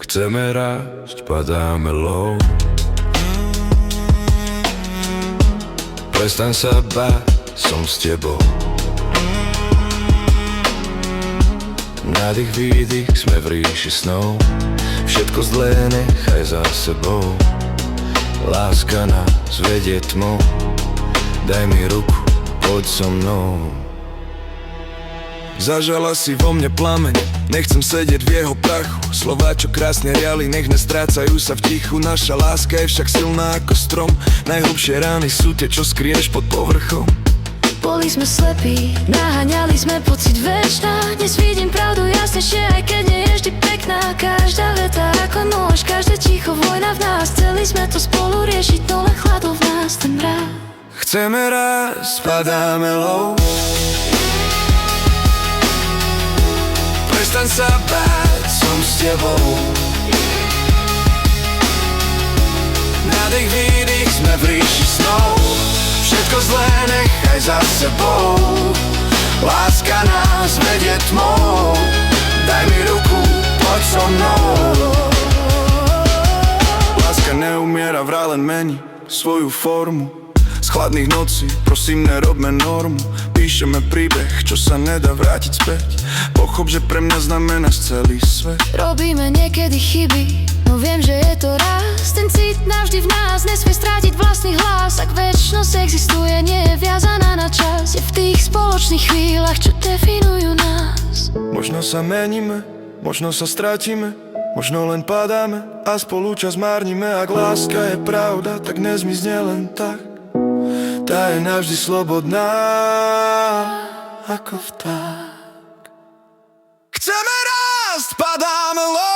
Chceme rásť, padáme low. Prestaň sa báť, som s tebou. Nádych, výdych, sme v ríši snov. Všetko zlé nechaj za sebou. Láska nás vedie tmou. Daj mi ruku, poď so mnou. Zažala si vo mne plameň, nechcem sedieť v jeho prachu. Slová, čo krásne riali, nech nestrácajú sa v tichu. Naša láska je však silná ako strom. Najhlbšie rány sú tie, čo skryješ pod povrchom. Boli sme slepí, naháňali sme pocit večná. Dnes vidím pravdu jasnejšie, aj keď nie je vždy pekná. Každá veta ako nôž, každé ticho vojna v nás. Chceli sme to spolu riešiť, no len chladol v nás ten mráz. Chceme rásť, padáme low. Prestaň sa báť, som s tebou. Nádych, výdych, sme v ríši snov. Všetko zlé nechaj za sebou. Láska nás vedie tmou. Daj mi ruku, poď so mnou. Láska neumiera, vraj len mení svoju formu. Z chladných nocí, prosím, nerobme normu. Píšeme príbeh, čo sa nedá vrátiť späť. Pochop, že pre mňa znamenáš celý svet. Robíme niekedy chyby, no viem, že je to raz. Ten cit navždy v nás nesmie strátiť vlastný hlas. Ak večnosť existuje, nie je viazaná na čas. Je v tých spoločných chvíľach, čo definujú nás. Možno sa meníme, možno sa stratíme, možno len padáme a spolu čas márnime. Ak láska je pravda, tak nezmizne len tak. Tá je navždy slobodná ako vták. Chceme rásť, padáme low.